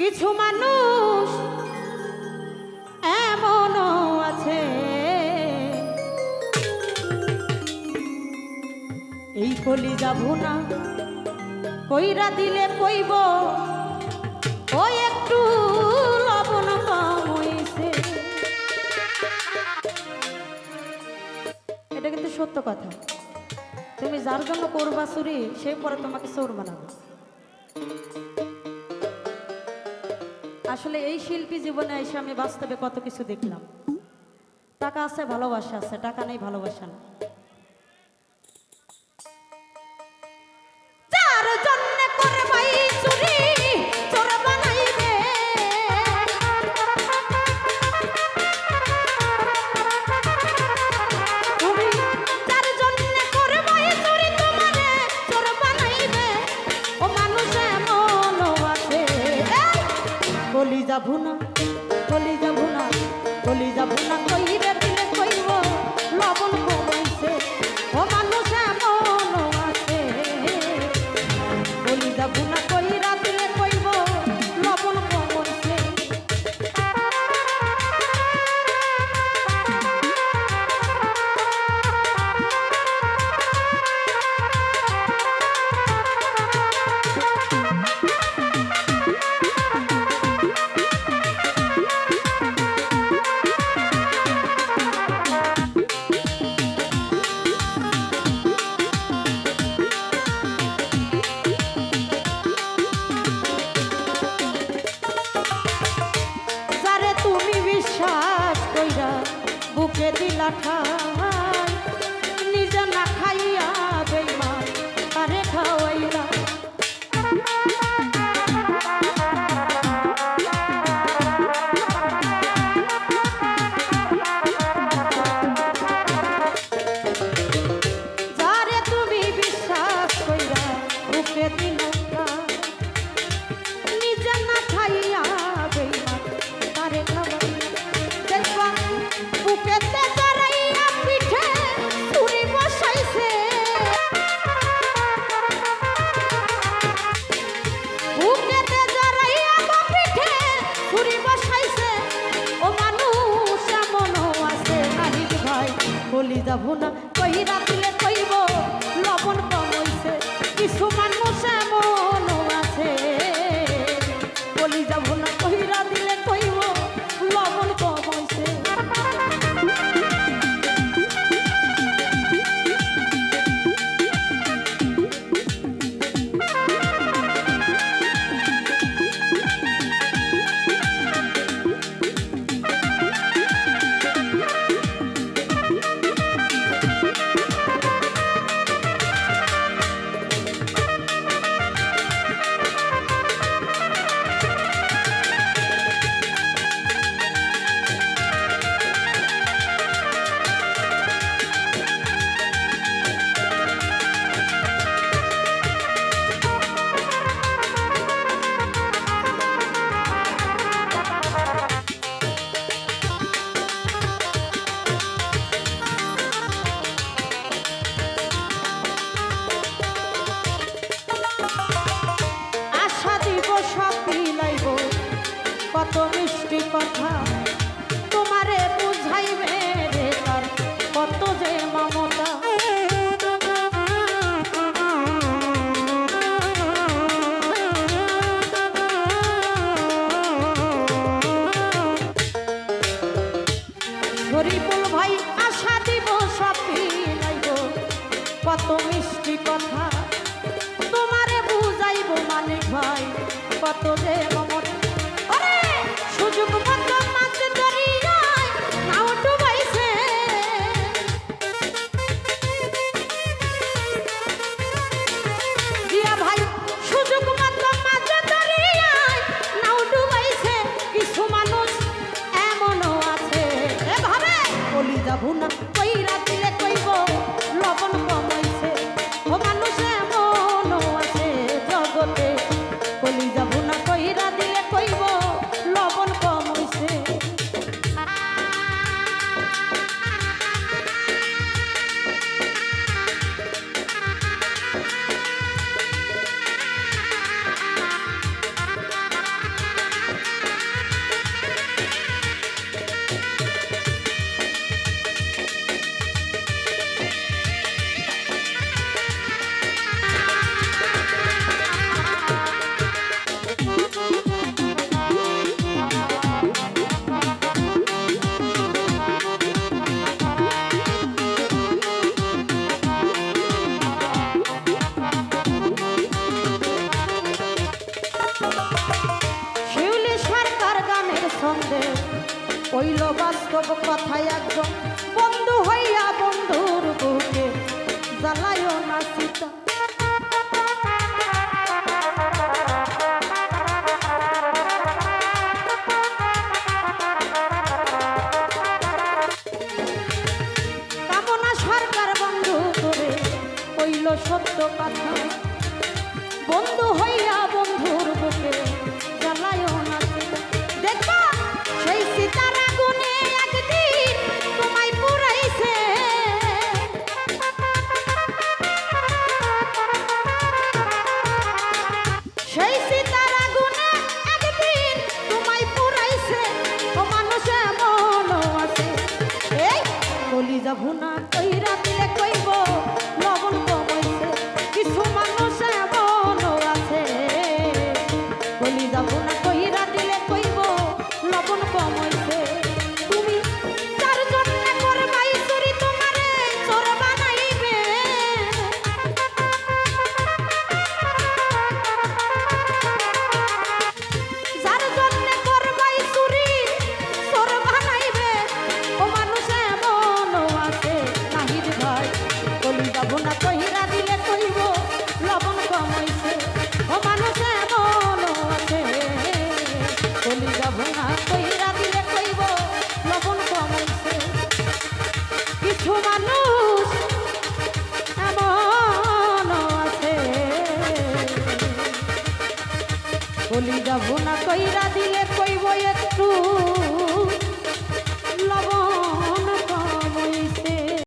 কিছু মানুষ এমনও আছে এই কলি যাব না কইরা দিলে কইব ওই একটু লবণ কম হইছে। এটা কিন্তু সত্য কথা। তুমি যার জন্য করবা চুরি সে পরে তোমাকে চোর বানাবে। আসলে এই শিল্পী জীবনে এসে আমি বাস্তবে কত কিছু দেখলাম। টাকা আছে ভালোবাসা আছে, টাকা নেই ভালোবাসা না। কলি যাবো না কলি যাবো না কলি যাবো না কইরে দিলে কইব লবণ কমাইছে ও মানুষ এমন আছে। কলি যাবো না কইরা দিলে কইব লবণ কমাইছে। বুকে দিলা ঠাই নিজে না খাইয়া বেইমান আরে খাওয়াইলা। যারে তুমি বিশ্বাস কইরা বুকে দিলা নিজে না খাইয়া বেইমান আরে খাওয়াইলা। দেখবা বুকেতে জড়াইয়া পিঠে ছুরি বসাইছে। বুকেতে জড়াইয়া পিঠে ছুরি বসাইছে ও মানুষ এমনও আছে। নাহিদ ভাই বলি যাব না কইরা দিলে কইব লবণ কম হইছে। কিছু মানুষ এমনও আছে বলি যাব না কইরা দিলে কইব লবণ কম হইছে। কত মিষ্টি কথা তোমারে বুঝাইবে রে তার কত যে মমতা। শরীফুল ভাই আশা দিব সব মিলাইব কত মিষ্টি কথা তোমারে বুঝাইব মানিক ভাই কত যে মমতা। সুযোগ মতো মাছ ধরিয়ায় নাও ডুবাইছে। দিয়া ভাই সুযোগ মতো মাছ ধরিয়ায় নাও ডুবাইছে। কিছু মানুষ এমনও আছে এভাবে বলি যাব না কইরা দিলে কইব লবণ কম হইছে। ও মানুষ এমনও আছে জগতে বলি যাব না কইরা দিলে বাস্তব কথায় একজন বন্ধু হইয়া বন্ধুর বুকে জ্বালায় না সীতা। কামনা সরকার বন্ধু করে কইল সত্য কথা, বন্ধু হইয়া বন্ধুর বুকে জ্বালায় না সীতা। দেখবা সেই সীতার আগুনে একদিন তোমায় পুরাইছে, সেই সীতার আগুনে একদিন তোমায় পুরাইছে। ও মানুষ এমন আছে, এই কলিজা ভুনা কইরা দিলে কইব লবণ কমাইছে। কিছু মানুষ এমন আছে, কলিজা ভুনা কইরা দিলে কইব লবণ কমাইছে। তুমি তার জন্য করবাই চুরি, তোমারে চোর বানাইবে। যার জন্য করবাই চুরি চোর বানাইবে। ও মানুষ এমন আছে নাহির ভাই, কলিজা ভুনা কইরা দিলে কইব লবণ কমাইছে। ও মানুষ এমন আছে, কলিজা ভুনা কইরা দিলে কইব লবণ কমাইছে। কিছু মানুষ এমন আছে, কলিজা ভুনা কইরা দিলে কইব একটু